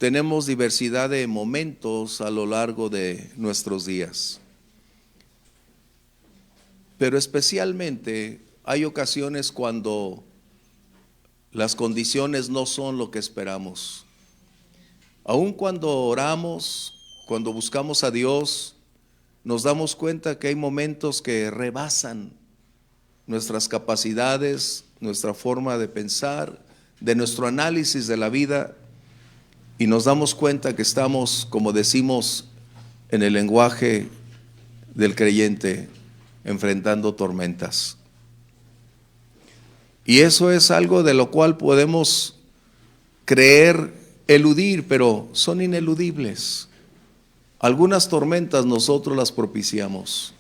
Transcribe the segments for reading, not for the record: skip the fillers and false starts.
tenemos diversidad de momentos a lo largo de nuestros días, pero especialmente hay ocasiones cuando las condiciones no son lo que esperamos. Aun cuando oramos, cuando buscamos a Dios, nos damos cuenta que hay momentos que rebasan nuestras capacidades, nuestra forma de pensar, de nuestro análisis de la vida, y nos damos cuenta que estamos, como decimos en el lenguaje del creyente, enfrentando tormentas. Y eso es algo de lo cual podemos creer eludir, pero son ineludibles. Algunas tormentas nosotros las propiciamos,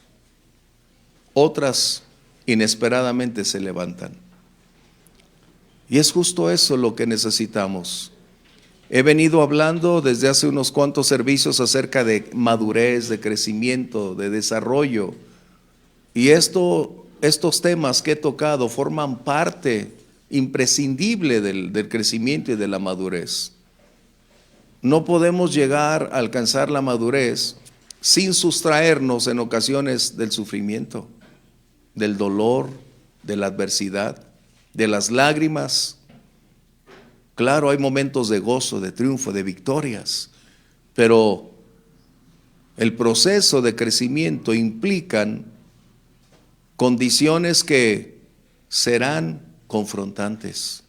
otras inesperadamente se levantan. Y es justo eso lo que necesitamos. He venido hablando desde hace unos cuantos servicios acerca de madurez, de crecimiento, de desarrollo. Y estos temas que he tocado forman parte imprescindible del crecimiento y de la madurez. No podemos llegar a alcanzar la madurez sin sustraernos en ocasiones del sufrimiento, del dolor, de la adversidad, de las lágrimas. Claro, hay momentos de gozo, de triunfo, de victorias, pero el proceso de crecimiento implican condiciones que serán confrontantes.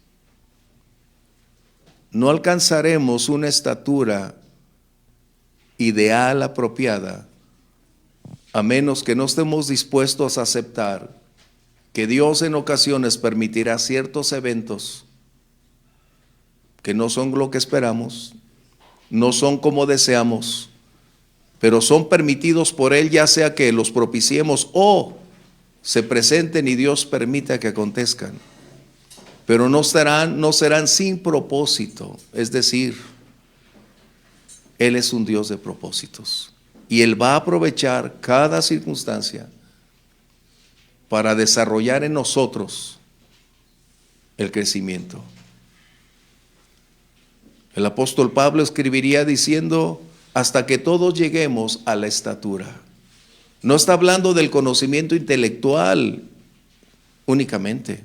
No alcanzaremos una estatura ideal apropiada a menos que no estemos dispuestos a aceptar que Dios en ocasiones permitirá ciertos eventos que no son lo que esperamos, no son como deseamos, pero son permitidos por Él, ya sea que los propiciemos o se presenten y Dios permita que acontezcan. Pero no serán sin propósito, es decir, Él es un Dios de propósitos y Él va a aprovechar cada circunstancia para desarrollar en nosotros el crecimiento. El apóstol Pablo escribiría diciendo, hasta que todos lleguemos a la estatura. No está hablando del conocimiento intelectual únicamente.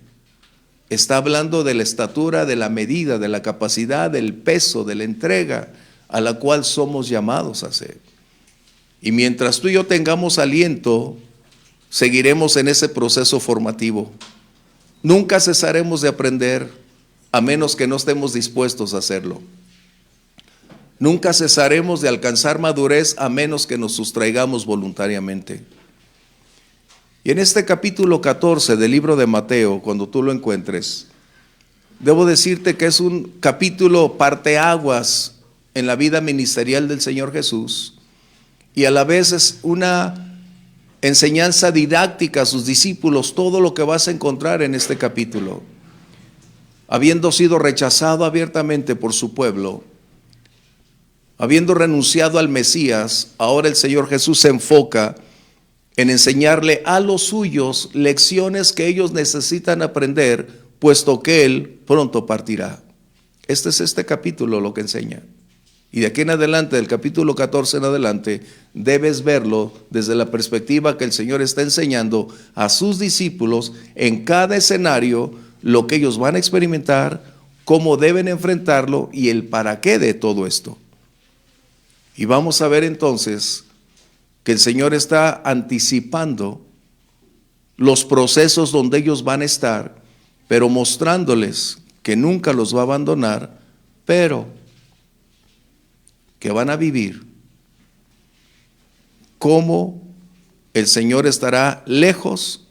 Está hablando de la estatura, de la medida, de la capacidad, del peso, de la entrega a la cual somos llamados a ser. Y mientras tú y yo tengamos aliento, seguiremos en ese proceso formativo. Nunca cesaremos de aprender a menos que no estemos dispuestos a hacerlo. Nunca cesaremos de alcanzar madurez a menos que nos sustraigamos voluntariamente. Y en este capítulo 14 del libro de Mateo, cuando tú lo encuentres, debo decirte que es un capítulo parteaguas en la vida ministerial del Señor Jesús, y a la vez es una enseñanza didáctica a sus discípulos, todo lo que vas a encontrar en este capítulo. Habiendo sido rechazado abiertamente por su pueblo, habiendo renunciado al Mesías, ahora el Señor Jesús se enfoca en enseñarle a los suyos lecciones que ellos necesitan aprender, puesto que Él pronto partirá. Este es este capítulo lo que enseña. Y de aquí en adelante, del capítulo 14 en adelante, debes verlo desde la perspectiva que el Señor está enseñando a sus discípulos en cada escenario, lo que ellos van a experimentar, cómo deben enfrentarlo y el para qué de todo esto. Y vamos a ver entonces que el Señor está anticipando los procesos donde ellos van a estar, pero mostrándoles que nunca los va a abandonar, pero que van a vivir cómo el Señor estará lejos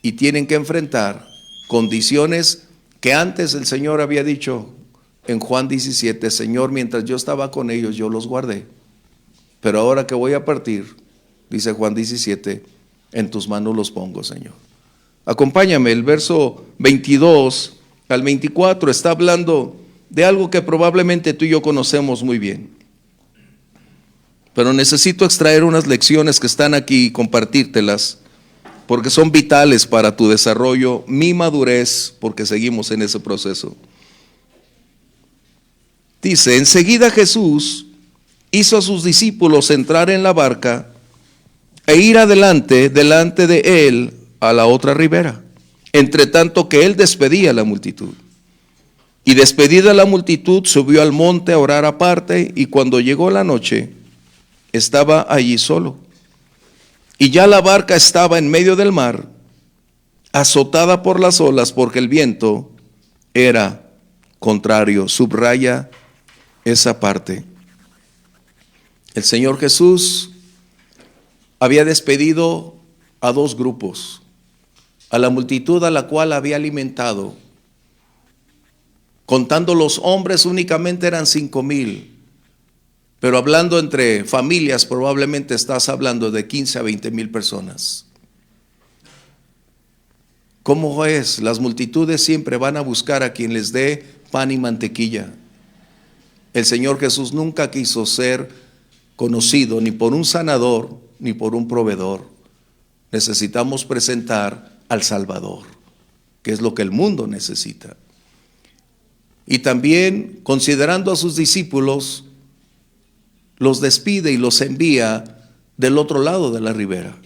y tienen que enfrentar condiciones que antes el Señor había dicho en Juan 17, Señor, mientras yo estaba con ellos, yo los guardé. Pero ahora que voy a partir, dice Juan 17, en tus manos los pongo, Señor. Acompáñame, el verso 22 al 24 está hablando de algo que probablemente tú y yo conocemos muy bien. Pero necesito extraer unas lecciones que están aquí y compartírtelas, porque son vitales para tu desarrollo, mi madurez, porque seguimos en ese proceso. Dice, enseguida Jesús hizo a sus discípulos entrar en la barca e ir delante de él a la otra ribera, entre tanto que él despedía a la multitud. Y despedida la multitud, subió al monte a orar aparte, y cuando llegó la noche, estaba allí solo. Y ya la barca estaba en medio del mar, azotada por las olas, porque el viento era contrario. Subraya esa parte. El Señor Jesús había despedido a dos grupos, a la multitud a la cual había alimentado. Contando los hombres únicamente eran 5,000, pero hablando entre familias probablemente estás hablando de 15 a 20,000 personas. ¿Cómo es? Las multitudes siempre van a buscar a quien les dé pan y mantequilla. El Señor Jesús nunca quiso ser conocido ni por un sanador ni por un proveedor. Necesitamos presentar al Salvador, que es lo que el mundo necesita. Y también, considerando a sus discípulos, los despide y los envía del otro lado de la ribera.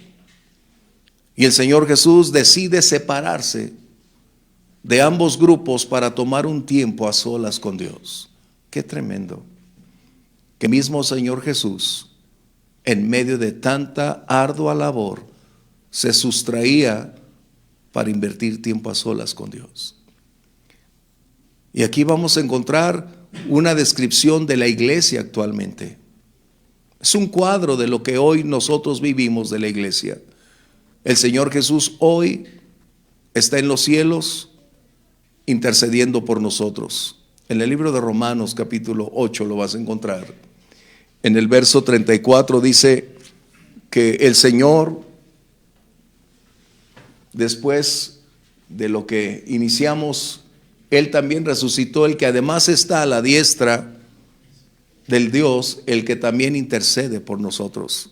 Y el Señor Jesús decide separarse de ambos grupos para tomar un tiempo a solas con Dios. Qué tremendo. Que mismo Señor Jesús, en medio de tanta ardua labor, se sustraía para invertir tiempo a solas con Dios. Y aquí vamos a encontrar una descripción de la iglesia actualmente. Es un cuadro de lo que hoy nosotros vivimos de la iglesia. El Señor Jesús hoy está en los cielos intercediendo por nosotros. En el libro de Romanos capítulo 8 lo vas a encontrar. En el verso 34 dice que el Señor, después de lo que iniciamos, Él también resucitó, el que además está a la diestra del Dios, el que también intercede por nosotros.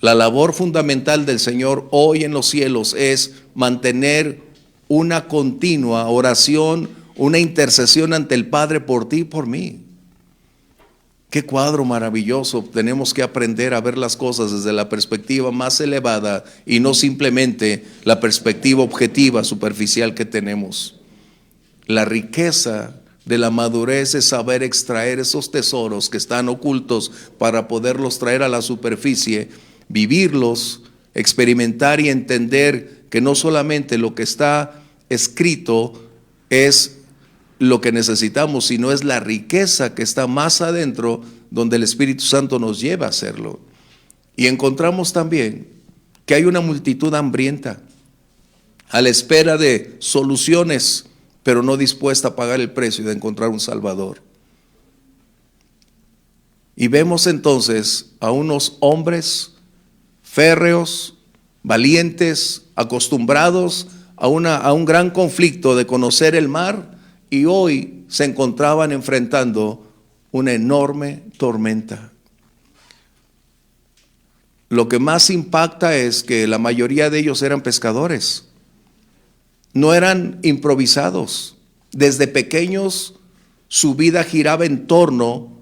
La labor fundamental del Señor hoy en los cielos es mantener una continua oración, una intercesión ante el Padre por ti y por mí. Qué cuadro maravilloso. Tenemos que aprender a ver las cosas desde la perspectiva más elevada y no simplemente la perspectiva objetiva, superficial que tenemos. La riqueza de la madurez es saber extraer esos tesoros que están ocultos para poderlos traer a la superficie, vivirlos, experimentar y entender que no solamente lo que está escrito es lo que necesitamos, sino es la riqueza que está más adentro, donde el Espíritu Santo nos lleva a hacerlo. Y encontramos también que hay una multitud hambrienta, a la espera de soluciones, pero no dispuesta a pagar el precio de encontrar un Salvador. Y vemos entonces a unos hombres férreos, valientes, acostumbrados a un gran conflicto de conocer el mar, y hoy se encontraban enfrentando una enorme tormenta. Lo que más impacta es que la mayoría de ellos eran pescadores. No eran improvisados. Desde pequeños su vida giraba en torno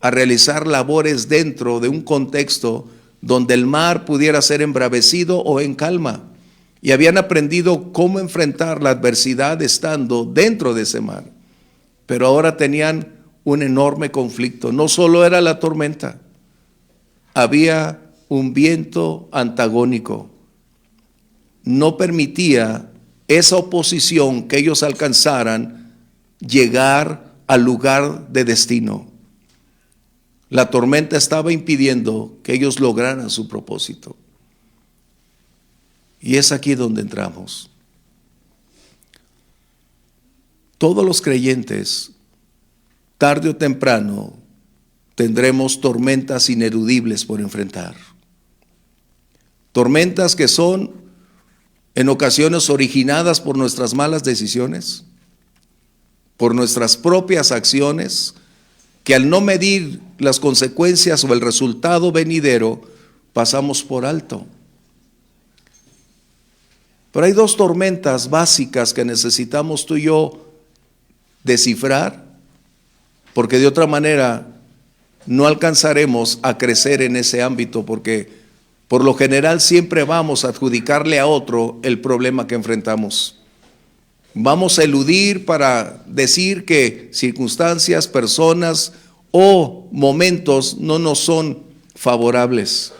a realizar labores dentro de un contexto donde el mar pudiera ser embravecido o en calma. Y habían aprendido cómo enfrentar la adversidad estando dentro de ese mar. Pero ahora tenían un enorme conflicto. No solo era la tormenta, había un viento antagónico. No permitía esa oposición que ellos alcanzaran llegar al lugar de destino. La tormenta estaba impidiendo que ellos lograran su propósito. Y es aquí donde entramos. Todos los creyentes, tarde o temprano, tendremos tormentas ineludibles por enfrentar. Tormentas que son en ocasiones originadas por nuestras malas decisiones, por nuestras propias acciones, que al no medir las consecuencias o el resultado venidero, pasamos por alto. Pero hay dos tormentas básicas que necesitamos tú y yo descifrar porque de otra manera no alcanzaremos a crecer en ese ámbito, porque por lo general siempre vamos a adjudicarle a otro el problema que enfrentamos. Vamos a eludir para decir que circunstancias, personas o momentos no nos son favorables.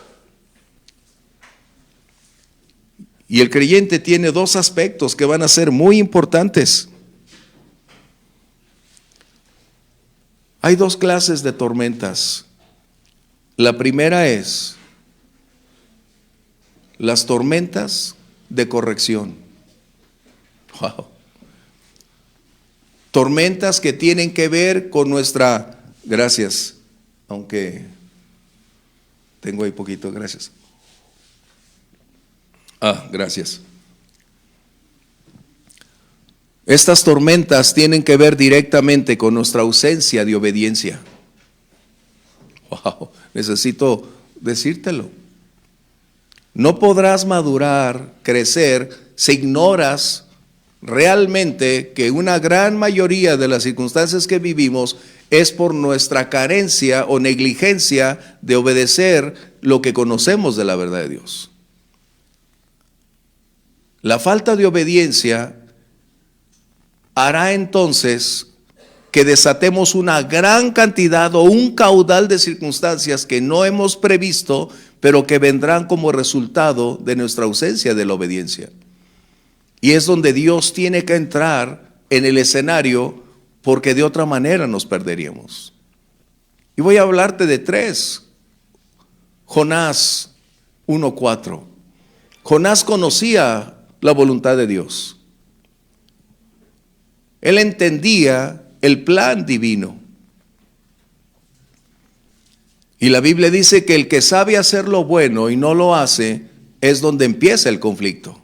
Y el creyente tiene dos aspectos que van a ser muy importantes. Hay dos clases de tormentas. La primera es las tormentas de corrección. Wow. Tormentas que tienen que ver con nuestra, gracias, aunque tengo ahí poquito, gracias. Gracias. Estas tormentas tienen que ver directamente con nuestra ausencia de obediencia. Wow, necesito decírtelo. No podrás madurar, crecer, si ignoras realmente que una gran mayoría de las circunstancias que vivimos es por nuestra carencia o negligencia de obedecer lo que conocemos de la verdad de Dios. La falta de obediencia hará entonces que desatemos una gran cantidad o un caudal de circunstancias que no hemos previsto, pero que vendrán como resultado de nuestra ausencia de la obediencia. Y es donde Dios tiene que entrar en el escenario, porque de otra manera nos perderíamos. Y voy a hablarte de tres. Jonás 1:4. Jonás conocía la voluntad de Dios. Él entendía el plan divino. Y la Biblia dice que el que sabe hacer lo bueno y no lo hace, es donde empieza el conflicto.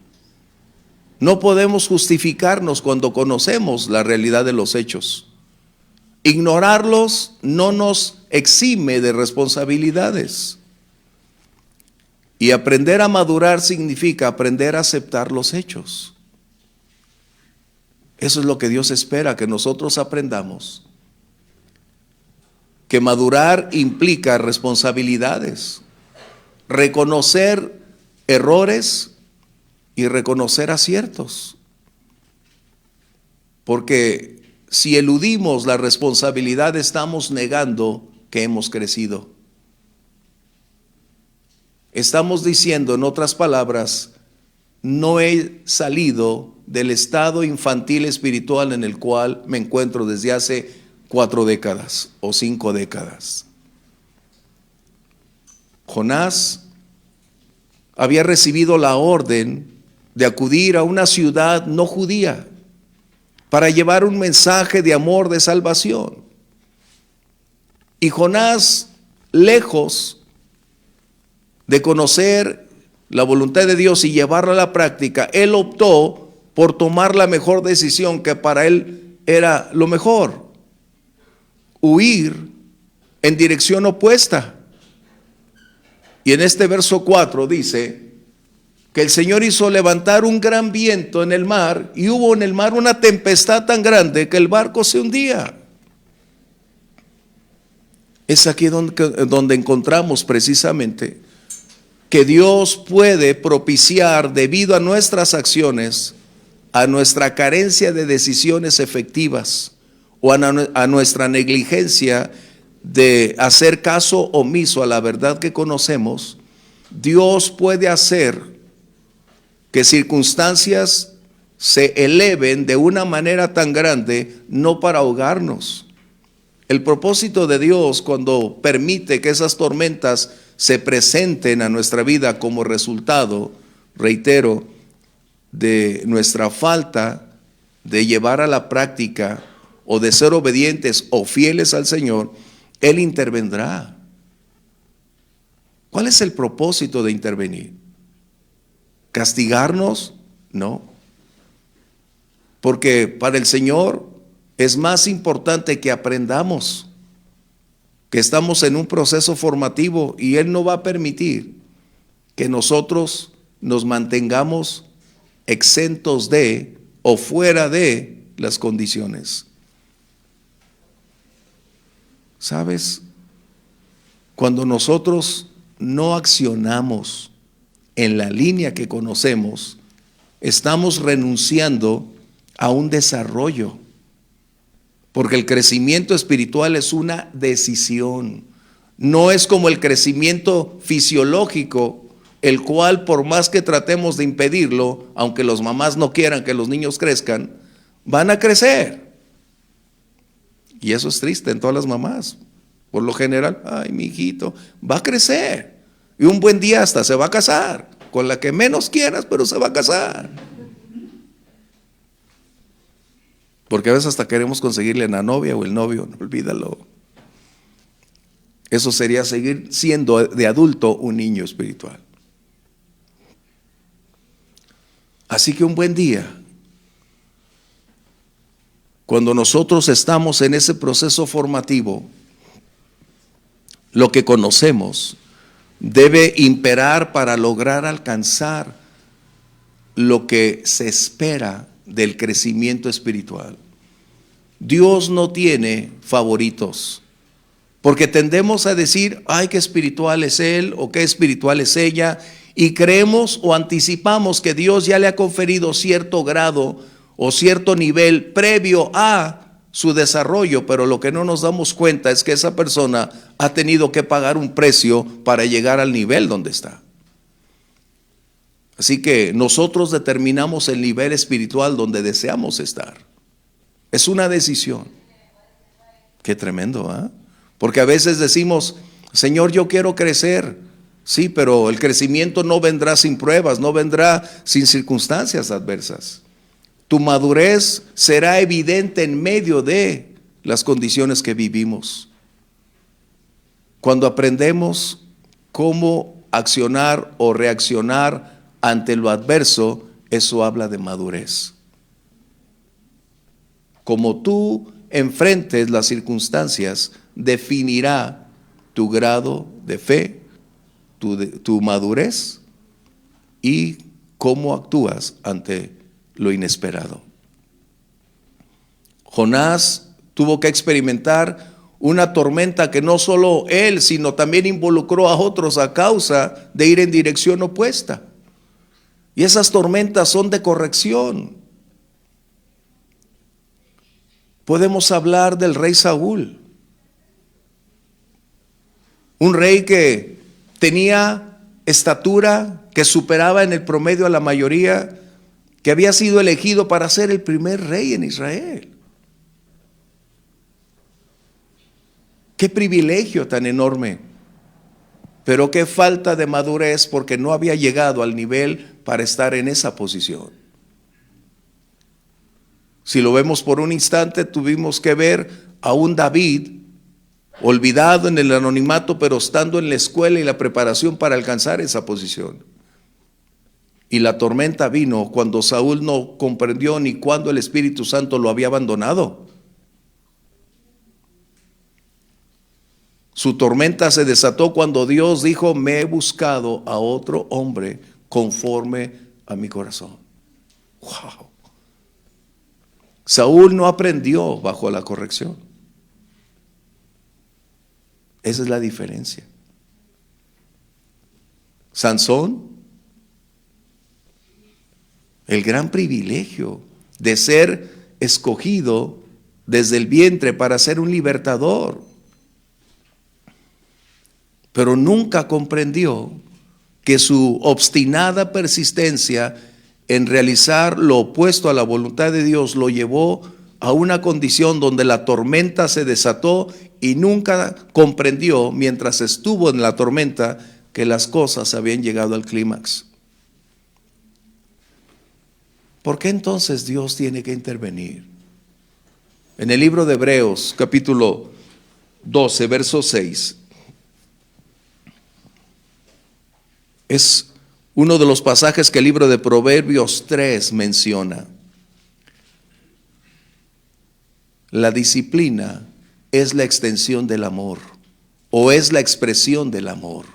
No podemos justificarnos cuando conocemos la realidad de los hechos. Ignorarlos no nos exime de responsabilidades. Y aprender a madurar significa aprender a aceptar los hechos. Eso es lo que Dios espera, que nosotros aprendamos. Que madurar implica responsabilidades, reconocer errores y reconocer aciertos. Porque si eludimos la responsabilidad, estamos negando que hemos crecido. Estamos diciendo, en otras palabras, no he salido del estado infantil espiritual en el cual me encuentro desde hace 4 décadas o 5 décadas. Jonás había recibido la orden de acudir a una ciudad no judía para llevar un mensaje de amor, de salvación. Y Jonás, lejos de conocer la voluntad de Dios y llevarla a la práctica, él optó por tomar la mejor decisión, que para él era lo mejor: huir en dirección opuesta. Y en este verso 4 dice que el Señor hizo levantar un gran viento en el mar, y hubo en el mar una tempestad tan grande que el barco se hundía. Es aquí donde encontramos precisamente que Dios puede propiciar, debido a nuestras acciones, a nuestra carencia de decisiones efectivas o a nuestra negligencia de hacer caso omiso a la verdad que conocemos. Dios puede hacer que circunstancias se eleven de una manera tan grande, no para ahogarnos. El propósito de Dios, cuando permite que esas tormentas se presenten a nuestra vida como resultado, reitero, de nuestra falta de llevar a la práctica o de ser obedientes o fieles al Señor, Él intervendrá. ¿Cuál es el propósito de intervenir? ¿Castigarnos? No. Porque para el Señor es más importante que aprendamos, que estamos en un proceso formativo, y Él no va a permitir que nosotros nos mantengamos exentos de o fuera de las condiciones. ¿Sabes? Cuando nosotros no accionamos en la línea que conocemos, estamos renunciando a un desarrollo, porque el crecimiento espiritual es una decisión. No es como el crecimiento fisiológico, el cual por más que tratemos de impedirlo, aunque los mamás no quieran que los niños crezcan, van a crecer. Y eso es triste en todas las mamás. Por lo general, ay, mi hijito, va a crecer. Y un buen día hasta se va a casar, con la que menos quieras, pero se va a casar. Porque a veces hasta queremos conseguirle a la novia o el novio, no, olvídalo. Eso sería seguir siendo de adulto un niño espiritual. Así que un buen día, cuando nosotros estamos en ese proceso formativo, lo que conocemos debe imperar para lograr alcanzar lo que se espera del crecimiento espiritual. Dios no tiene favoritos, porque tendemos a decir, ay, qué espiritual es él o qué espiritual es ella, y creemos o anticipamos que Dios ya le ha conferido cierto grado o cierto nivel previo a su desarrollo, pero lo que no nos damos cuenta es que esa persona ha tenido que pagar un precio para llegar al nivel donde está. Así que nosotros determinamos el nivel espiritual donde deseamos estar. Es una decisión. Qué tremendo, ¿eh? Porque a veces decimos, Señor, yo quiero crecer. Sí, pero el crecimiento no vendrá sin pruebas, no vendrá sin circunstancias adversas. Tu madurez será evidente en medio de las condiciones que vivimos. Cuando aprendemos cómo accionar o reaccionar ante lo adverso, eso habla de madurez. Como tú enfrentes las circunstancias, definirá tu grado de fe, tu madurez y cómo actúas ante lo inesperado. Jonás tuvo que experimentar una tormenta que no solo él, sino también involucró a otros a causa de ir en dirección opuesta. Y esas tormentas son de corrección. Podemos hablar del rey Saúl, un rey que tenía estatura, que superaba en el promedio a la mayoría, que había sido elegido para ser el primer rey en Israel. Qué privilegio tan enorme, pero qué falta de madurez porque no había llegado al nivel para estar en esa posición. Si lo vemos por un instante, tuvimos que ver a un David olvidado en el anonimato, pero estando en la escuela y la preparación para alcanzar esa posición. Y la tormenta vino cuando Saúl no comprendió ni cuándo el Espíritu Santo lo había abandonado. Su tormenta se desató cuando Dios dijo, me he buscado a otro hombre conforme a mi corazón. Wow. Saúl no aprendió bajo la corrección. Esa es la diferencia. Sansón, el gran privilegio de ser escogido desde el vientre para ser un libertador, pero nunca comprendió que su obstinada persistencia en realizar lo opuesto a la voluntad de Dios lo llevó a una condición donde la tormenta se desató y nunca comprendió mientras estuvo en la tormenta que las cosas habían llegado al clímax. ¿Por qué entonces Dios tiene que intervenir? En el libro de Hebreos, capítulo 12, verso 6, es uno de los pasajes que el libro de Proverbios 3 menciona. La disciplina es la extensión del amor, o es la expresión del amor.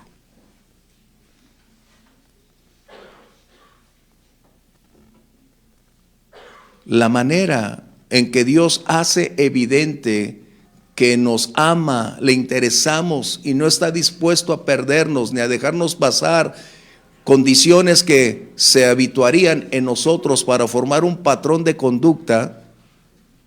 La manera en que Dios hace evidente que nos ama, le interesamos y no está dispuesto a perdernos ni a dejarnos pasar condiciones que se habituarían en nosotros para formar un patrón de conducta,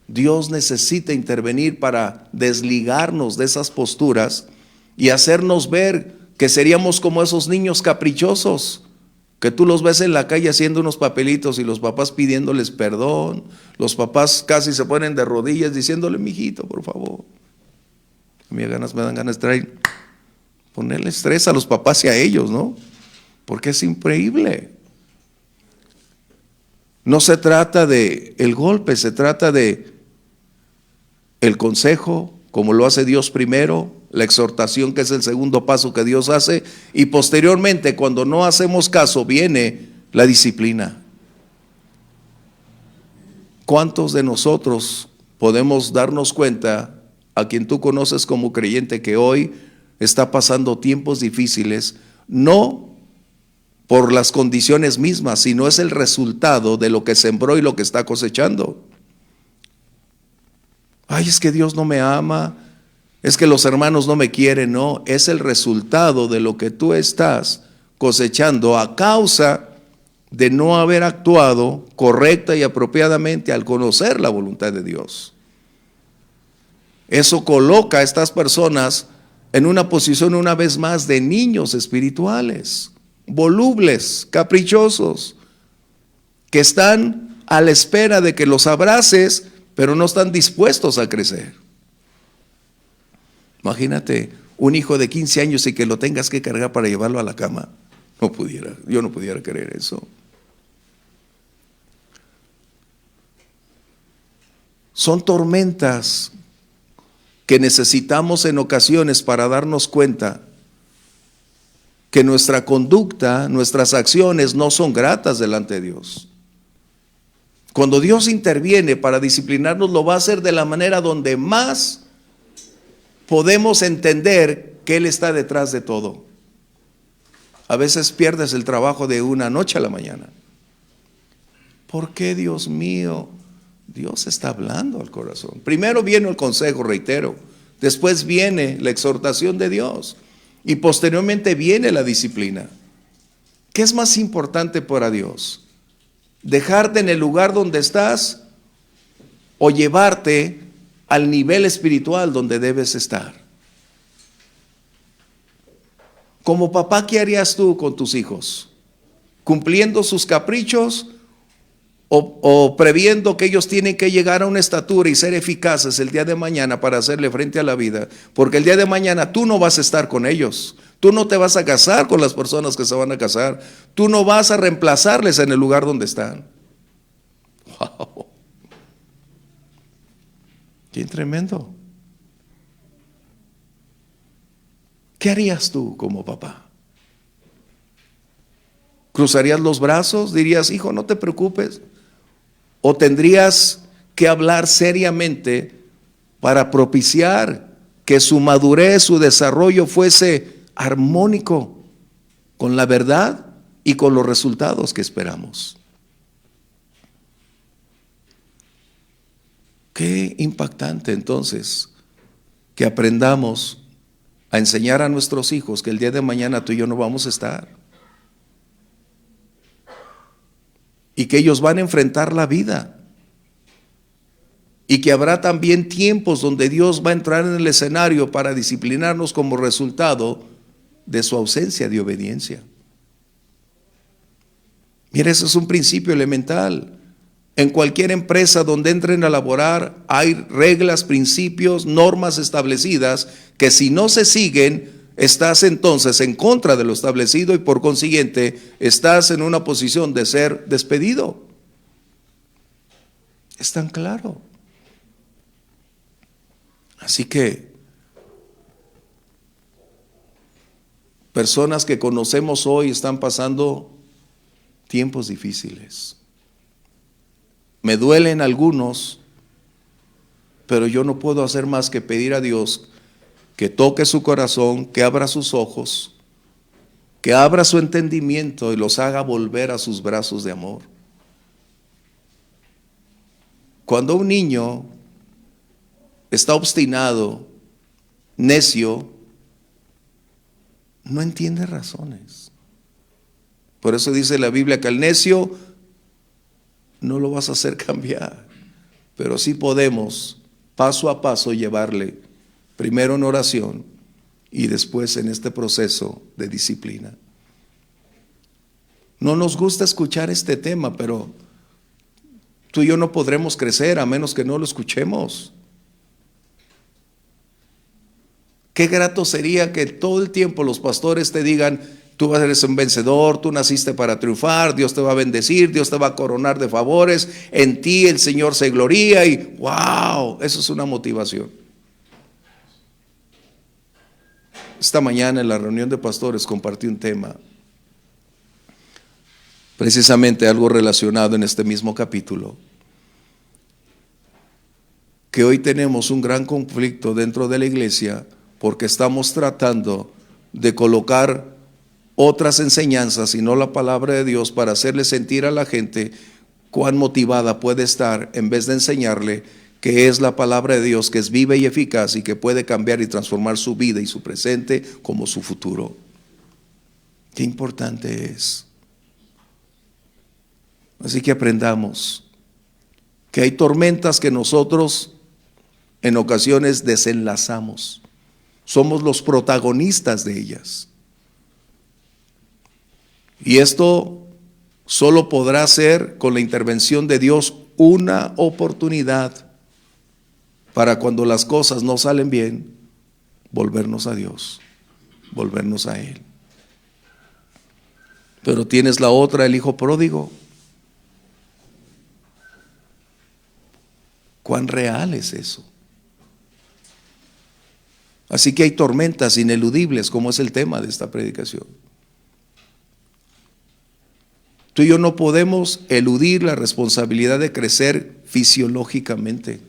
Dios necesita intervenir para desligarnos de esas posturas y hacernos ver que seríamos como esos niños caprichosos, que tú los ves en la calle haciendo unos papelitos y los papás pidiéndoles perdón, los papás casi se ponen de rodillas diciéndole, mijito, por favor. A mí me dan ganas de ponerle estrés a los papás y a ellos, ¿no? Porque es increíble. No se trata de el golpe, se trata de el consejo, como lo hace Dios primero, la exhortación, que es el segundo paso que Dios hace, y posteriormente, cuando no hacemos caso, viene la disciplina. ¿Cuántos de nosotros podemos darnos cuenta, a quien tú conoces como creyente, que hoy está pasando tiempos difíciles, no por las condiciones mismas, sino es el resultado de lo que sembró y lo que está cosechando? Ay, es que Dios no me ama, es que los hermanos no me quieren. No, es el resultado de lo que tú estás cosechando a causa de no haber actuado correcta y apropiadamente al conocer la voluntad de Dios. Eso coloca a estas personas en una posición una vez más de niños espirituales, volubles, caprichosos, que están a la espera de que los abraces, pero no están dispuestos a crecer. Imagínate un hijo de 15 años y que lo tengas que cargar para llevarlo a la cama. Yo no pudiera creer eso. Son tormentas que necesitamos en ocasiones para darnos cuenta que nuestra conducta, nuestras acciones no son gratas delante de Dios. Cuando Dios interviene para disciplinarnos, lo va a hacer de la manera donde más podemos entender que Él está detrás de todo. A veces pierdes el trabajo de una noche a la mañana. ¿Por qué, Dios mío? Dios está hablando al corazón. Primero viene el consejo, reitero. Después viene la exhortación de Dios. Y posteriormente viene la disciplina. ¿Qué es más importante para Dios? ¿Dejarte en el lugar donde estás o llevarte al nivel espiritual donde debes estar? Como papá, ¿qué harías tú con tus hijos? ¿Cumpliendo sus caprichos o previendo que ellos tienen que llegar a una estatura y ser eficaces el día de mañana para hacerle frente a la vida? Porque el día de mañana tú no vas a estar con ellos. Tú no te vas a casar con las personas que se van a casar. Tú no vas a reemplazarles en el lugar donde están. ¡Wow! ¡Qué tremendo! ¿Qué harías tú como papá? ¿Cruzarías los brazos? ¿Dirías, hijo, no te preocupes? ¿O tendrías que hablar seriamente para propiciar que su madurez, su desarrollo fuese armónico con la verdad y con los resultados que esperamos? Qué impactante entonces que aprendamos a enseñar a nuestros hijos que el día de mañana tú y yo no vamos a estar. Y que ellos van a enfrentar la vida. Y que habrá también tiempos donde Dios va a entrar en el escenario para disciplinarnos como resultado de su ausencia de obediencia. Mira, ese es un principio elemental. En cualquier empresa donde entren a laborar hay reglas, principios, normas establecidas que si no se siguen, estás entonces en contra de lo establecido y por consiguiente estás en una posición de ser despedido. Es tan claro. Así que personas que conocemos hoy están pasando tiempos difíciles. Me duelen algunos, pero yo no puedo hacer más que pedir a Dios que toque su corazón, que abra sus ojos, que abra su entendimiento y los haga volver a sus brazos de amor. Cuando un niño está obstinado, necio, no entiende razones. Por eso dice la Biblia que al necio no lo vas a hacer cambiar, pero sí podemos paso a paso llevarle, primero en oración y después en este proceso de disciplina. No nos gusta escuchar este tema, pero tú y yo no podremos crecer a menos que no lo escuchemos. Qué grato sería que todo el tiempo los pastores te digan: tú eres un vencedor, tú naciste para triunfar, Dios te va a bendecir, Dios te va a coronar de favores, en ti el Señor se gloría, y wow, eso es una motivación. Esta mañana en la reunión de pastores compartí un tema, precisamente algo relacionado en este mismo capítulo, que hoy tenemos un gran conflicto dentro de la iglesia porque estamos tratando de colocar otras enseñanzas y no la palabra de Dios para hacerle sentir a la gente cuán motivada puede estar, en vez de enseñarle que es la palabra de Dios, que es viva y eficaz y que puede cambiar y transformar su vida y su presente como su futuro. Qué importante es. Así que aprendamos que hay tormentas que nosotros en ocasiones desenlazamos. Somos los protagonistas de ellas. Y esto solo podrá ser con la intervención de Dios una oportunidad para, cuando las cosas no salen bien, volvernos a Dios, volvernos a Él. Pero tienes la otra, el hijo pródigo. ¿Cuán real es eso? Así que hay tormentas ineludibles, como es el tema de esta predicación. Tú y yo no podemos eludir la responsabilidad de crecer fisiológicamente.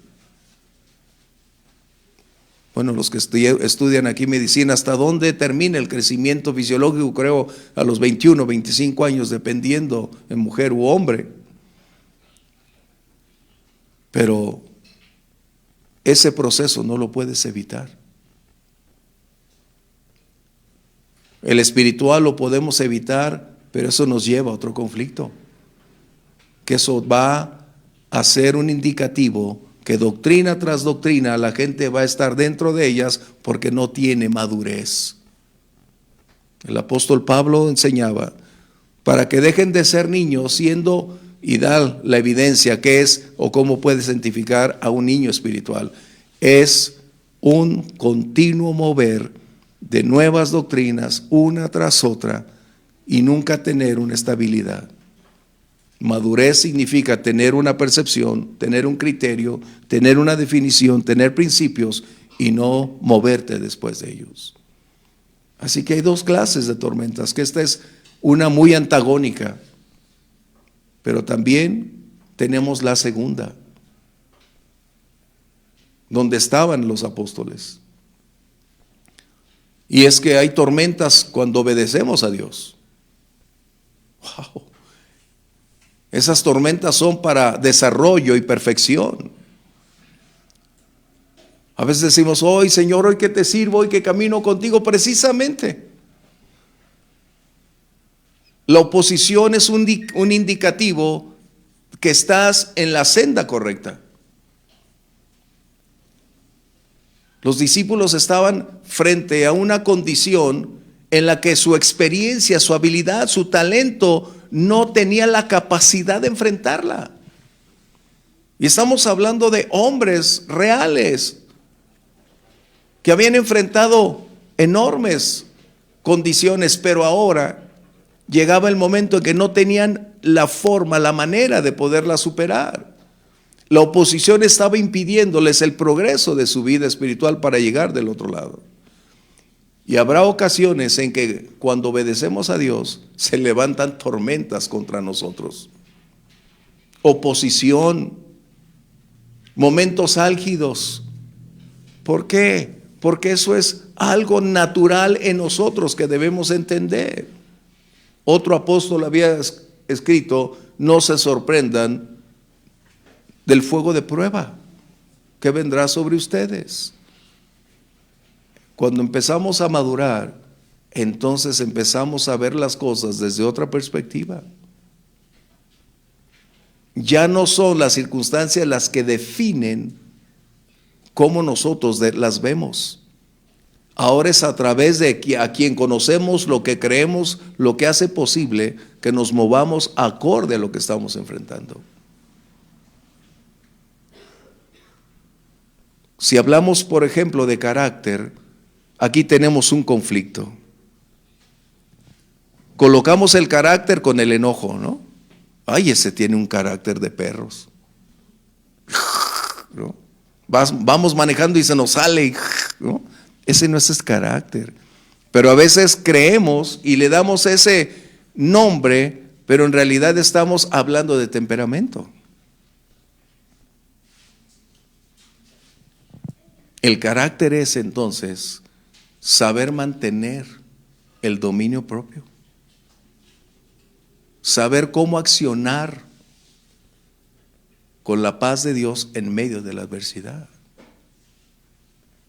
Bueno, los que estudian aquí medicina, ¿hasta dónde termina el crecimiento fisiológico? Creo a los 21, 25 años, dependiendo en mujer u hombre. Pero ese proceso no lo puedes evitar. El espiritual lo podemos evitar, pero eso nos lleva a otro conflicto, que eso va a ser un indicativo que doctrina tras doctrina la gente va a estar dentro de ellas porque no tiene madurez. El apóstol Pablo enseñaba para que dejen de ser niños, siendo, y da la evidencia que es o cómo puedes identificar a un niño espiritual. Es un continuo mover de nuevas doctrinas una tras otra y nunca tener una estabilidad. Madurez significa tener una percepción, tener un criterio, tener una definición, tener principios y no moverte después de ellos. Así que hay dos clases de tormentas, que esta es una muy antagónica, pero también tenemos la segunda, donde estaban los apóstoles. Y es que hay tormentas cuando obedecemos a Dios. Wow. Esas tormentas son para desarrollo y perfección. A veces decimos: hoy, Señor, hoy que te sirvo, hoy que camino contigo. Precisamente la oposición es un indicativo que estás en la senda correcta. Los discípulos estaban frente a una condición en la que su experiencia, su habilidad, su talento no tenía la capacidad de enfrentarla. Y estamos hablando de hombres reales que habían enfrentado enormes condiciones, pero ahora llegaba el momento en que no tenían la forma, la manera de poderla superar. La oposición estaba impidiéndoles el progreso de su vida espiritual para llegar del otro lado. Y habrá ocasiones en que cuando obedecemos a Dios se levantan tormentas contra nosotros. Oposición, momentos álgidos. ¿Por qué? Porque eso es algo natural en nosotros que debemos entender. Otro apóstol había escrito: no se sorprendan del fuego de prueba. que vendrá sobre ustedes. Cuando empezamos a madurar, entonces empezamos a ver las cosas desde otra perspectiva. Ya no son las circunstancias las que definen cómo nosotros las vemos. Ahora es a través de a quien conocemos, lo que creemos, lo que hace posible que nos movamos acorde a lo que estamos enfrentando. Si hablamos, por ejemplo, de carácter, aquí tenemos un conflicto. Colocamos el carácter con el enojo, ¿no? Ay, ese tiene un carácter de perros, ¿no? Vamos manejando y se nos sale, ¿no? Ese no es ese carácter. Pero a veces creemos y le damos ese nombre, pero en realidad estamos hablando de temperamento. El carácter es entonces saber mantener el dominio propio, saber cómo accionar con la paz de Dios en medio de la adversidad.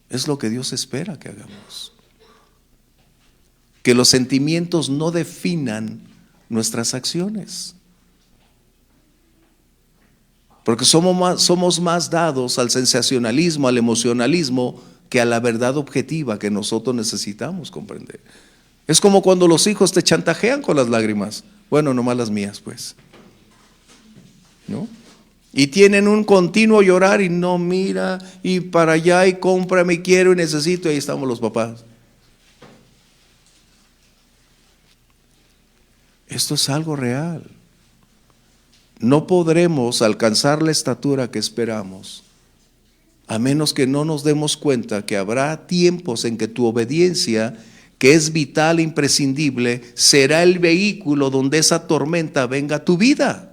Es lo que Dios espera que hagamos. Que los sentimientos no definan nuestras acciones. Porque somos más dados al sensacionalismo, al emocionalismo, que a la verdad objetiva que nosotros necesitamos comprender. Es como cuando los hijos te chantajean con las lágrimas. Bueno, nomás las mías, pues, ¿no? Y tienen un continuo llorar y no, mira, y para allá, y cómprame, y quiero, y necesito, y ahí estamos los papás. Esto es algo real. No podremos alcanzar la estatura que esperamos, a menos que no nos demos cuenta que habrá tiempos en que tu obediencia, que es vital e imprescindible, será el vehículo donde esa tormenta venga a tu vida.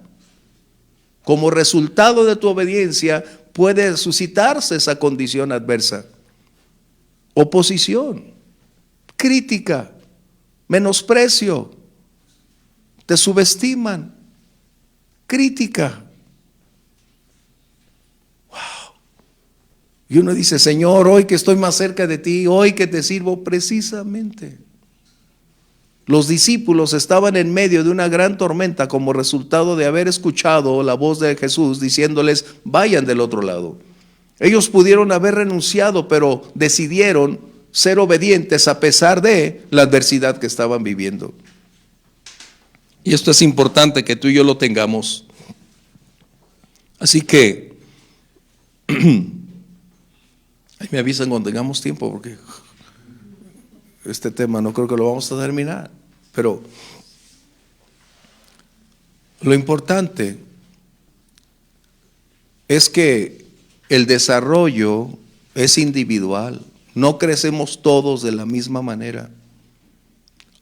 Como resultado de tu obediencia puede suscitarse esa condición adversa. Oposición, crítica, menosprecio, te subestiman, crítica. Wow. Y uno dice, Señor, hoy que estoy más cerca de ti, hoy que te sirvo, precisamente. Los discípulos estaban en medio de una gran tormenta como resultado de haber escuchado la voz de Jesús diciéndoles, vayan del otro lado. Ellos pudieron haber renunciado, pero decidieron ser obedientes a pesar de la adversidad que estaban viviendo. Y esto es importante que tú y yo lo tengamos. Así que, ahí me avisan cuando tengamos tiempo, porque este tema no creo que lo vamos a terminar. Pero lo importante es que el desarrollo es individual. No crecemos todos de la misma manera.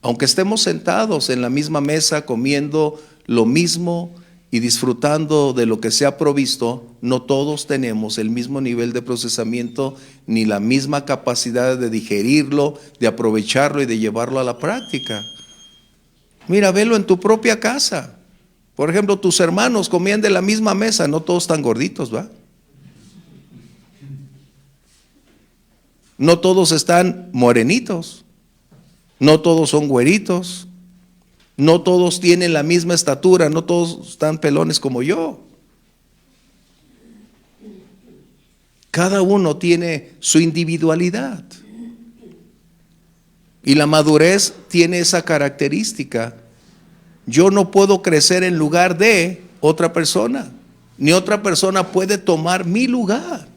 Aunque estemos sentados en la misma mesa comiendo lo mismo y disfrutando de lo que se ha provisto, no todos tenemos el mismo nivel de procesamiento ni la misma capacidad de digerirlo, de aprovecharlo y de llevarlo a la práctica. Mira, velo en tu propia casa. Por ejemplo, tus hermanos comían de la misma mesa, no todos están gorditos, ¿va? No todos están morenitos. No todos son güeritos, no todos tienen la misma estatura, no todos están pelones como yo. Cada uno tiene su individualidad. Y la madurez tiene esa característica. Yo no puedo crecer en lugar de otra persona, ni otra persona puede tomar mi lugar.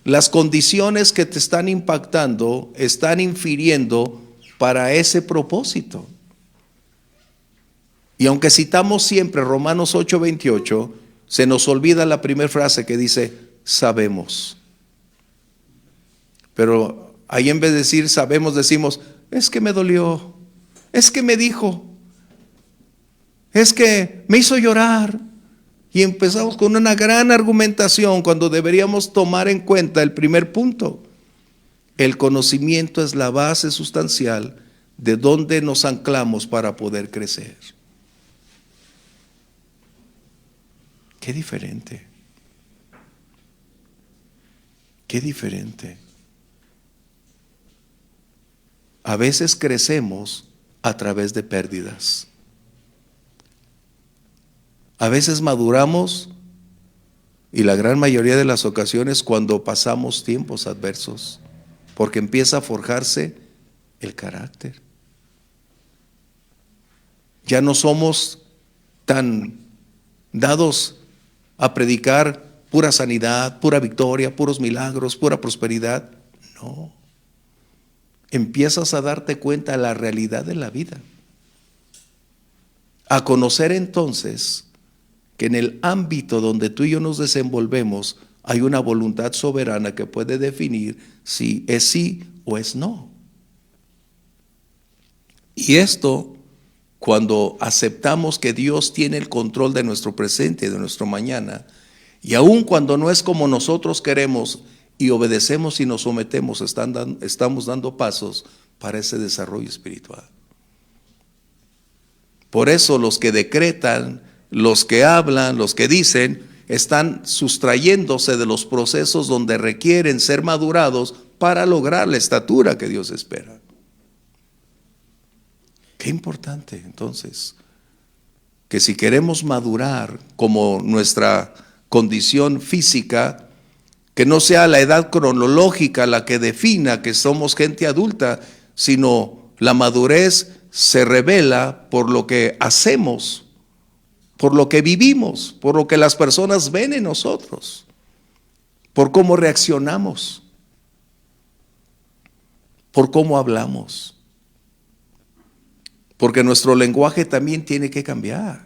Las condiciones que te están impactando están infiriendo para ese propósito. Y aunque citamos siempre Romanos 8:28, se nos olvida la primera frase que dice, sabemos. Pero ahí en vez de decir sabemos, decimos, es que me dolió, es que me dijo, es que me hizo llorar. Y empezamos con una gran argumentación cuando deberíamos tomar en cuenta el primer punto. El conocimiento es la base sustancial de donde nos anclamos para poder crecer. Qué diferente. Qué diferente. A veces crecemos a través de pérdidas. A veces maduramos, y la gran mayoría de las ocasiones cuando pasamos tiempos adversos, porque empieza a forjarse el carácter. Ya no somos tan dados a predicar pura sanidad, pura victoria, puros milagros, pura prosperidad. No. Empiezas a darte cuenta de la realidad de la vida. A conocer entonces que en el ámbito donde tú y yo nos desenvolvemos hay una voluntad soberana que puede definir si es sí o es no. Y esto, cuando aceptamos que Dios tiene el control de nuestro presente y de nuestro mañana, y aun cuando no es como nosotros queremos y obedecemos y nos sometemos, estamos dando pasos para ese desarrollo espiritual. Por eso los que decretan, los que hablan, los que dicen, están sustrayéndose de los procesos donde requieren ser madurados para lograr la estatura que Dios espera. Qué importante entonces, que si queremos madurar como nuestra condición física, que no sea la edad cronológica la que defina que somos gente adulta, sino la madurez se revela por lo que hacemos, por lo que vivimos, por lo que las personas ven en nosotros, por cómo reaccionamos, por cómo hablamos. Porque nuestro lenguaje también tiene que cambiar.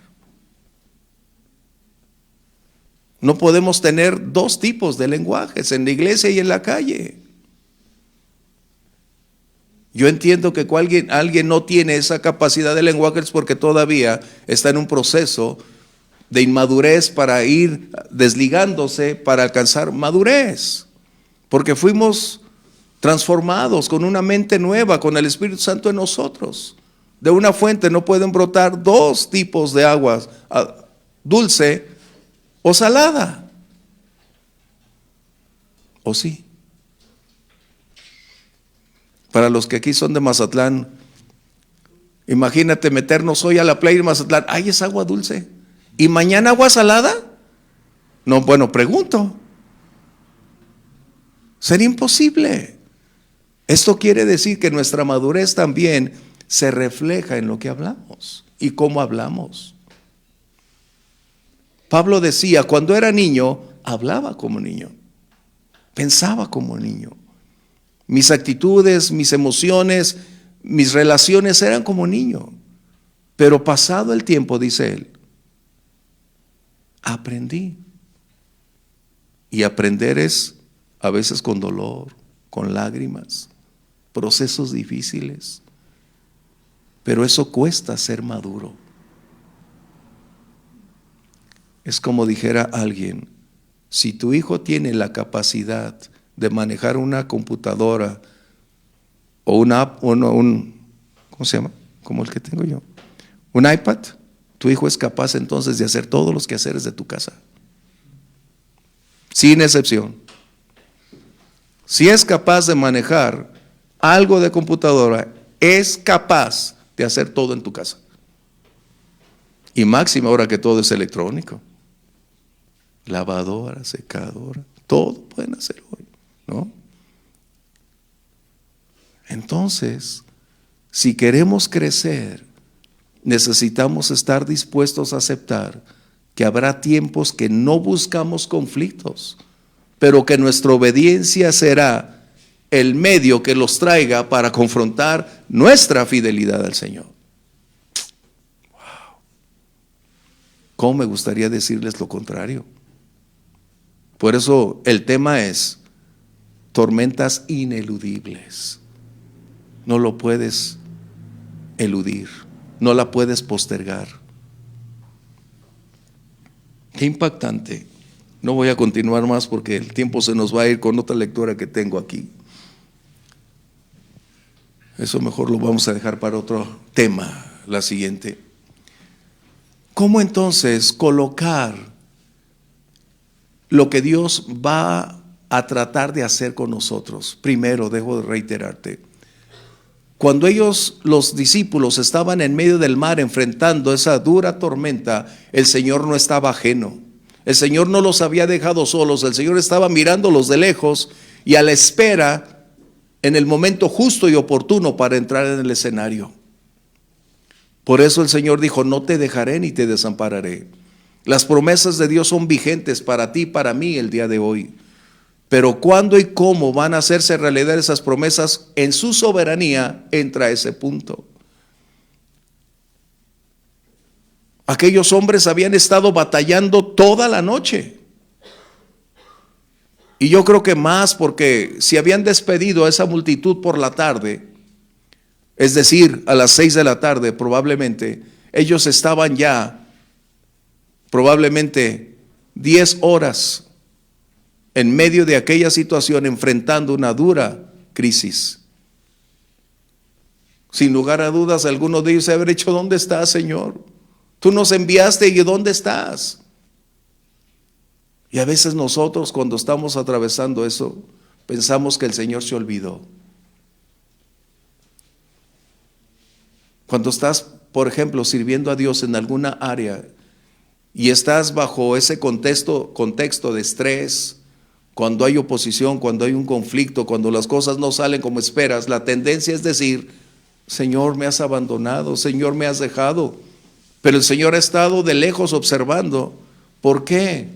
No podemos tener dos tipos de lenguajes, en la iglesia y en la calle. Yo entiendo que alguien no tiene esa capacidad de lenguaje es porque todavía está en un proceso de inmadurez para ir desligándose para alcanzar madurez. Porque fuimos transformados con una mente nueva, con el Espíritu Santo en nosotros. De una fuente no pueden brotar dos tipos de aguas, dulce o salada. ¿O sí? Para los que aquí son de Mazatlán, imagínate meternos hoy a la playa de Mazatlán. ¿Ay, es agua dulce? ¿Y mañana agua salada? No, bueno, pregunto. Sería imposible. Esto quiere decir que nuestra madurez también se refleja en lo que hablamos y cómo hablamos. Pablo decía, cuando era niño, hablaba como niño, pensaba como niño. Mis actitudes, mis emociones, mis relaciones eran como niño. Pero pasado el tiempo, dice él, aprendí. Y aprender es a veces con dolor, con lágrimas, procesos difíciles. Pero eso cuesta ser maduro. Es como dijera alguien, si tu hijo tiene la capacidad de manejar una computadora o una app, ¿cómo se llama? Como el que tengo yo, un iPad, tu hijo es capaz entonces de hacer todos los quehaceres de tu casa, sin excepción. Si es capaz de manejar algo de computadora, es capaz de hacer todo en tu casa. Y máximo ahora que todo es electrónico. Lavadora, secadora, todo pueden hacer hoy, ¿no? Entonces, si queremos crecer, necesitamos estar dispuestos a aceptar que habrá tiempos que no buscamos conflictos, pero que nuestra obediencia será el medio que los traiga para confrontar nuestra fidelidad al Señor. Wow. ¿Cómo me gustaría decirles lo contrario? Por eso el tema es tormentas ineludibles. No lo puedes eludir, no la puedes postergar. Qué impactante. No voy a continuar más porque el tiempo se nos va a ir con otra lectura que tengo aquí. Eso mejor lo vamos a dejar para otro tema, la siguiente. ¿Cómo entonces colocar lo que Dios va a tratar de hacer con nosotros. Primero, dejo de reiterarte, cuando los discípulos, estaban en medio del mar enfrentando esa dura tormenta, el Señor no estaba ajeno. El Señor no los había dejado solos. El Señor estaba mirándolos de lejos y a la espera en el momento justo y oportuno para entrar en el escenario. Por eso el Señor dijo: no te dejaré ni te desampararé. Las promesas de Dios son vigentes para ti y para mí el día de hoy. Pero cuándo y cómo van a hacerse realidad esas promesas, en su soberanía entra a ese punto. Aquellos hombres habían estado batallando toda la noche. Y yo creo que más, porque si habían despedido a esa multitud por la tarde, es decir, a las 6 de la tarde probablemente, ellos estaban ya probablemente 10 horas en medio de aquella situación, enfrentando una dura crisis. Sin lugar a dudas, algunos de ellos se habrán dicho: ¿dónde estás, Señor? Tú nos enviaste, ¿y dónde estás? Y a veces nosotros, cuando estamos atravesando eso, pensamos que el Señor se olvidó. Cuando estás, por ejemplo, sirviendo a Dios en alguna área y estás bajo ese contexto de estrés, cuando hay oposición, cuando hay un conflicto, cuando las cosas no salen como esperas, la tendencia es decir: Señor, me has abandonado, Señor, me has dejado. Pero el Señor ha estado de lejos observando. ¿Por qué?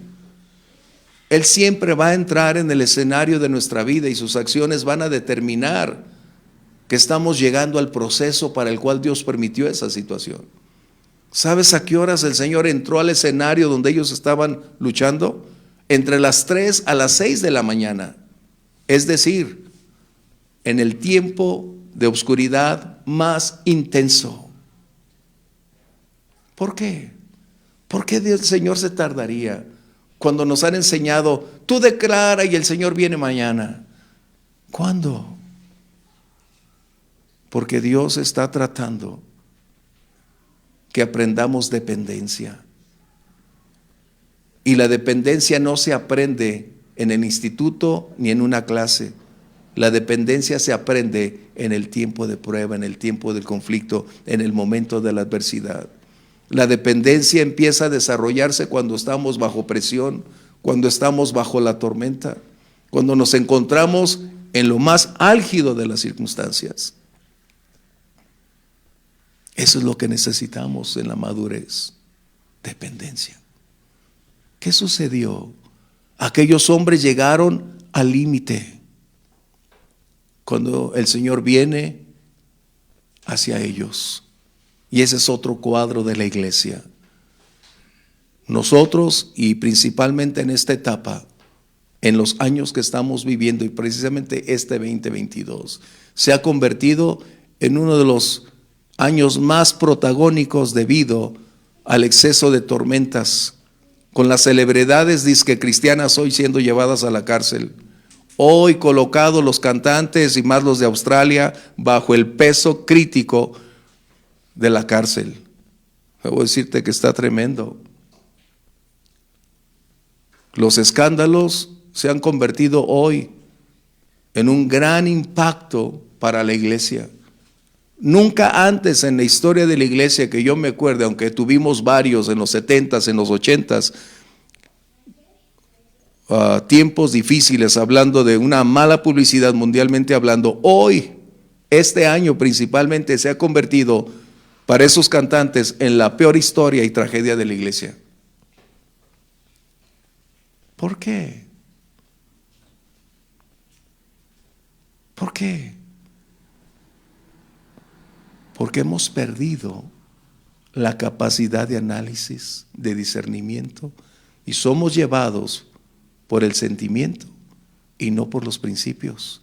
Él siempre va a entrar en el escenario de nuestra vida y sus acciones van a determinar que estamos llegando al proceso para el cual Dios permitió esa situación. ¿Sabes a qué horas el Señor entró al escenario donde ellos estaban luchando? Entre las 3 a las 6 de la mañana. Es decir, en el tiempo de oscuridad más intenso. ¿Por qué? ¿Por qué el Señor se tardaría? Cuando nos han enseñado: tú declara y el Señor viene mañana. ¿Cuándo? Porque Dios está tratando que aprendamos dependencia. Y la dependencia no se aprende en el instituto ni en una clase. La dependencia se aprende en el tiempo de prueba, en el tiempo del conflicto, en el momento de la adversidad. La dependencia empieza a desarrollarse cuando estamos bajo presión, cuando estamos bajo la tormenta, cuando nos encontramos en lo más álgido de las circunstancias. Eso es lo que necesitamos en la madurez: dependencia. ¿Qué sucedió? Aquellos hombres llegaron al límite cuando el Señor viene hacia ellos. Y ese es otro cuadro de la iglesia. Nosotros, y principalmente en esta etapa, en los años que estamos viviendo, y precisamente este 2022, se ha convertido en uno de los años más protagónicos debido al exceso de tormentas, con las celebridades disque cristianas hoy siendo llevadas a la cárcel, hoy colocados los cantantes y más los de Australia bajo el peso crítico de la cárcel. Debo decirte que está tremendo. Los escándalos se han convertido hoy en un gran impacto para la iglesia. Nunca antes en la historia de la iglesia que yo me acuerde, aunque tuvimos varios en los 70s, en los 80s, tiempos difíciles, hablando de una mala publicidad mundialmente hablando, hoy, este año principalmente, se ha convertido para esos cantantes en la peor historia y tragedia de la iglesia. ¿Por qué? ¿Por qué? Porque hemos perdido la capacidad de análisis, de discernimiento, y somos llevados por el sentimiento y no por los principios.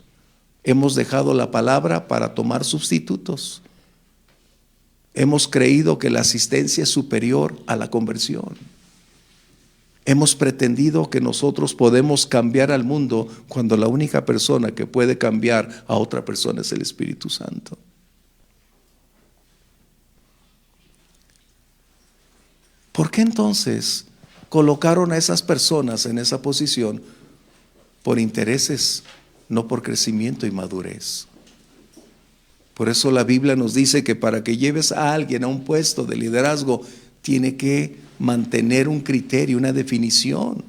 Hemos dejado la palabra para tomar sustitutos. Hemos creído que la asistencia es superior a la conversión. Hemos pretendido que nosotros podemos cambiar al mundo cuando la única persona que puede cambiar a otra persona es el Espíritu Santo. ¿Por qué entonces colocaron a esas personas en esa posición por intereses, no por crecimiento y madurez. Por eso la Biblia nos dice que para que lleves a alguien a un puesto de liderazgo, tiene que mantener un criterio, una definición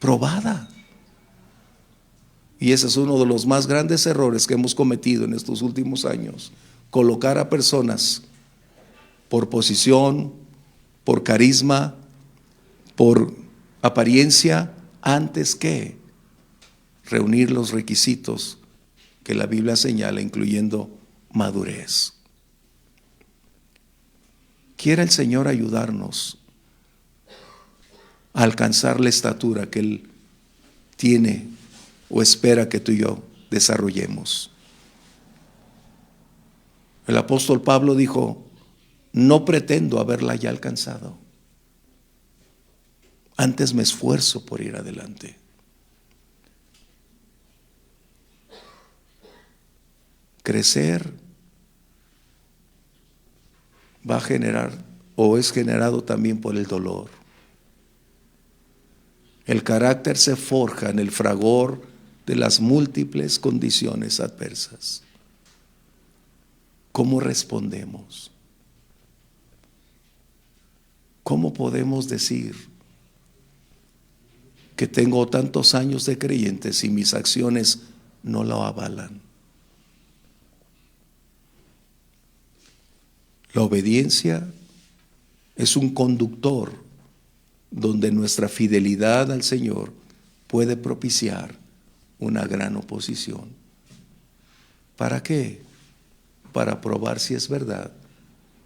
probada. Y ese es uno de los más grandes errores que hemos cometido en estos últimos años. Colocar a personas por posición, por carisma, por apariencia, antes que reunir los requisitos que la Biblia señala, incluyendo madurez. Quiera el Señor ayudarnos a alcanzar la estatura que Él tiene o espera que tú y yo desarrollemos. El apóstol Pablo dijo: no pretendo haberla ya alcanzado, antes me esfuerzo por ir adelante. Crecer va a generar, o es generado también por el dolor. El carácter se forja en el fragor de las múltiples condiciones adversas. ¿Cómo respondemos? ¿Cómo podemos decir que tengo tantos años de creyente si mis acciones no lo avalan? La obediencia es un conductor donde nuestra fidelidad al Señor puede propiciar una gran oposición. ¿Para qué? Para probar si es verdad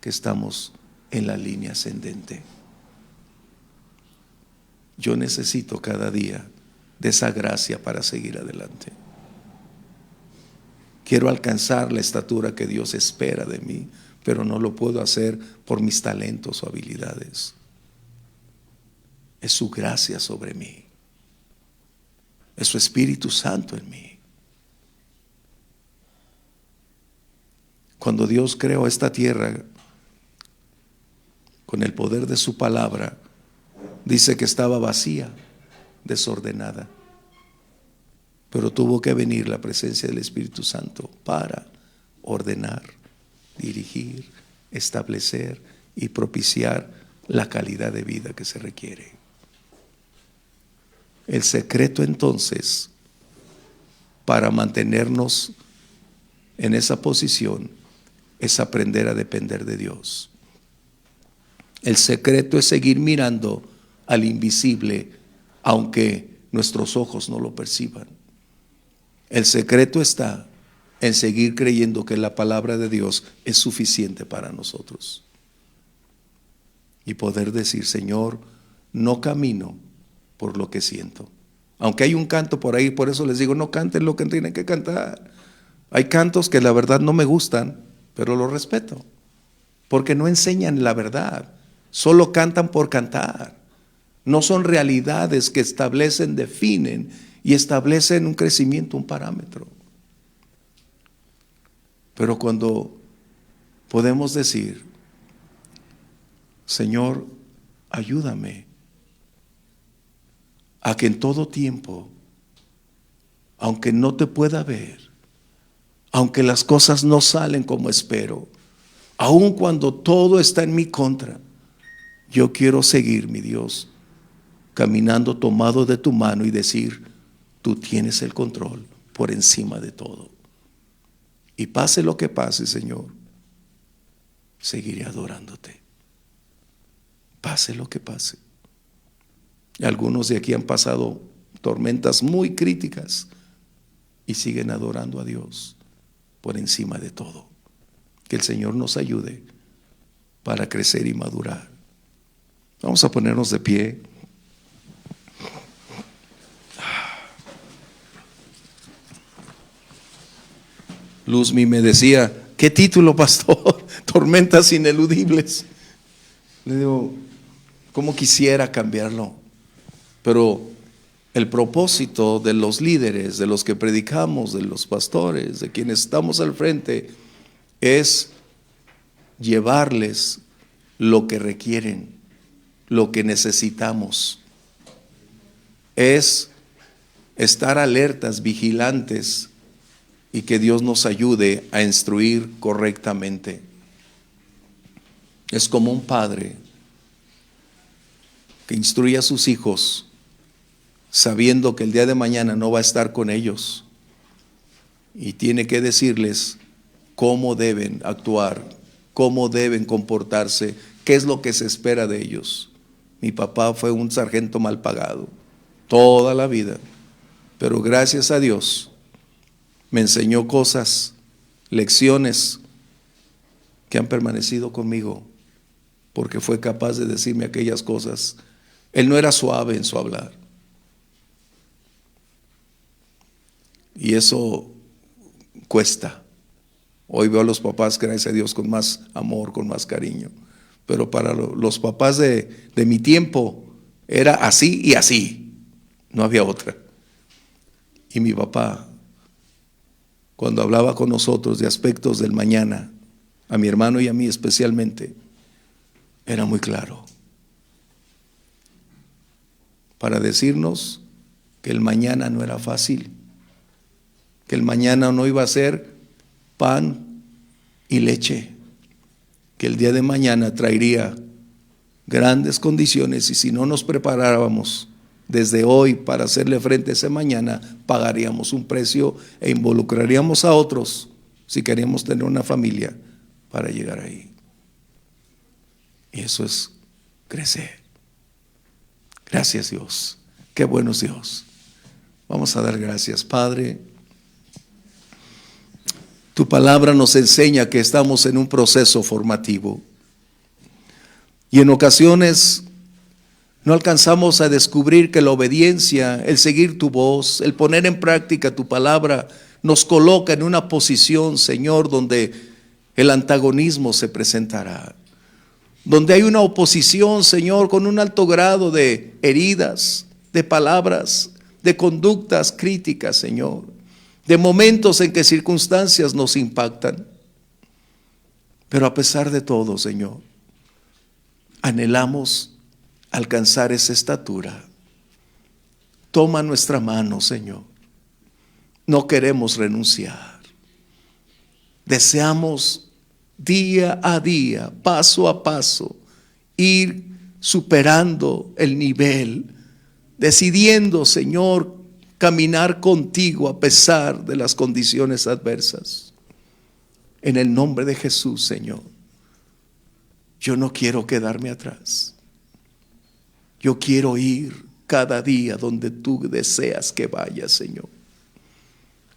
que estamos en la línea ascendente. Yo necesito cada día de esa gracia para seguir adelante. Quiero alcanzar la estatura que Dios espera de mí, pero no lo puedo hacer por mis talentos o habilidades. Es su gracia sobre mí. Es su Espíritu Santo en mí. Cuando Dios creó esta tierra con el poder de su palabra, dice que estaba vacía, desordenada. Pero tuvo que venir la presencia del Espíritu Santo para ordenar, dirigir, establecer y propiciar la calidad de vida que se requiere. El secreto entonces para mantenernos en esa posición es aprender a depender de Dios. El secreto es seguir mirando al invisible aunque nuestros ojos no lo perciban. El secreto está en seguir creyendo que la palabra de Dios es suficiente para nosotros. Y poder decir: Señor, no camino por lo que siento. Aunque hay un canto por ahí, por eso les digo, no canten lo que tienen que cantar. Hay cantos que la verdad no me gustan, pero los respeto, porque no enseñan la verdad, solo cantan por cantar. No son realidades que establecen, definen y establecen un crecimiento, un parámetro. Pero cuando podemos decir: Señor, ayúdame a que en todo tiempo, aunque no te pueda ver, aunque las cosas no salen como espero, aun cuando todo está en mi contra, yo quiero seguir, mi Dios, caminando tomado de tu mano y decir: tú tienes el control por encima de todo. Y pase lo que pase, Señor, seguiré adorándote. Pase lo que pase. Y algunos de aquí han pasado tormentas muy críticas y siguen adorando a Dios por encima de todo. Que el Señor nos ayude para crecer y madurar. Vamos a ponernos de pie. Luzmi me decía: ¿qué título, pastor? Tormentas ineludibles. Le digo: ¿cómo quisiera cambiarlo? Pero el propósito de los líderes, de los que predicamos, de los pastores, de quienes estamos al frente, es llevarles lo que requieren, lo que necesitamos. Es estar alertas, vigilantes, y que Dios nos ayude a instruir correctamente. Es como un padre que instruye a sus hijos sabiendo que el día de mañana no va a estar con ellos y tiene que decirles cómo deben actuar, cómo deben comportarse, qué es lo que se espera de ellos. Mi papá fue un sargento mal pagado toda la vida, pero gracias a Dios me enseñó cosas, lecciones que han permanecido conmigo, porque fue capaz de decirme aquellas cosas. Él no era suave en su hablar, y eso cuesta. Hoy veo a los papás, gracias a Dios, con más amor, con más cariño, pero para los papás de mi tiempo era así y así, no había otra. Y mi papá, cuando hablaba con nosotros de aspectos del mañana, a mi hermano y a mí especialmente, era muy claro para decirnos que el mañana no era fácil, que el mañana no iba a ser pan y leche, que el día de mañana traería grandes condiciones, y si no nos preparábamos desde hoy para hacerle frente a ese mañana, pagaríamos un precio e involucraríamos a otros si queríamos tener una familia para llegar ahí. Y eso es crecer. Gracias, Dios. Qué bueno es Dios. Vamos a dar gracias, Padre. Tu palabra nos enseña que estamos en un proceso formativo y en ocasiones no alcanzamos a descubrir que la obediencia, el seguir tu voz, el poner en práctica tu palabra nos coloca en una posición, Señor, donde el antagonismo se presentará, donde hay una oposición, Señor, con un alto grado de heridas, de palabras, de conductas críticas, Señor, de momentos en que circunstancias nos impactan. Pero a pesar de todo, Señor, anhelamos alcanzar esa estatura. Toma nuestra mano, Señor. No queremos renunciar. Deseamos día a día, paso a paso, ir superando el nivel, decidiendo, Señor, caminar contigo a pesar de las condiciones adversas. En el nombre de Jesús, Señor, yo no quiero quedarme atrás. Yo quiero ir cada día donde tú deseas que vaya, Señor.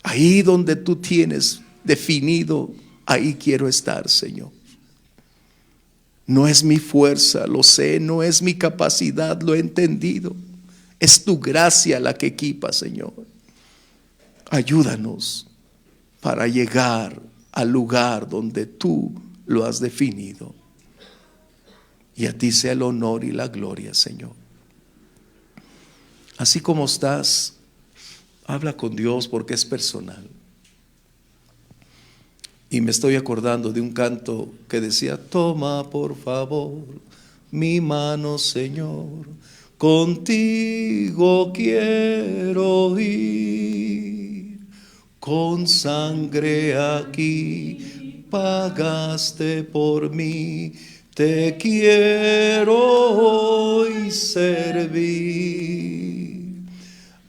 Ahí donde tú tienes definido, ahí quiero estar, Señor. No es mi fuerza, lo sé, no es mi capacidad, lo he entendido. Es tu gracia la que equipa, Señor. Ayúdanos para llegar al lugar donde tú lo has definido. Y a ti sea el honor y la gloria, Señor. Así como estás, habla con Dios porque es personal. Y me estoy acordando de un canto que decía: toma por favor mi mano, Señor, contigo quiero ir, con sangre aquí pagaste por mí. Te quiero hoy servir,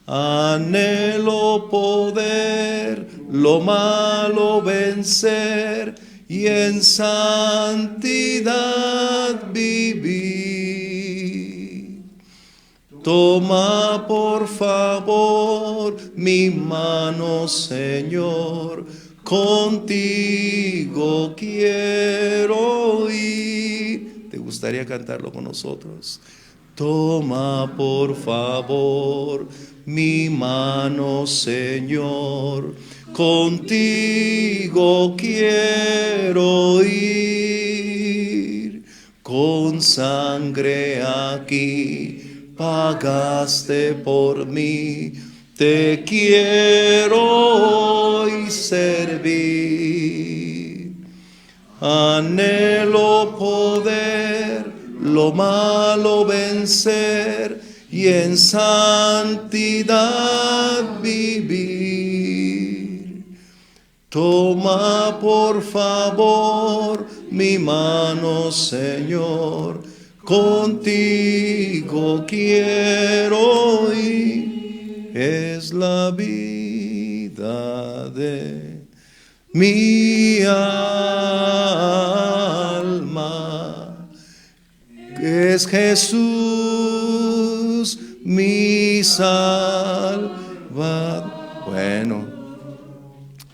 anhelo poder lo malo vencer y en santidad vivir. Toma por favor mi mano, Señor, contigo quiero ir. ¿Te gustaría cantarlo con nosotros? Toma por favor mi mano, Señor, contigo quiero ir, con sangre aquí pagaste por mí. Te quiero hoy servir, anhelo poder lo malo vencer y en santidad vivir. Toma por favor mi mano, Señor, contigo quiero ir, es la vida de mi alma, es Jesús mi Salvador. Bueno,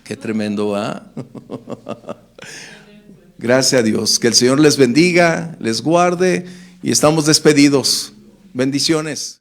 qué tremendo, ¿ah? Gracias a Dios. Que el Señor les bendiga, les guarde y estamos despedidos. Bendiciones.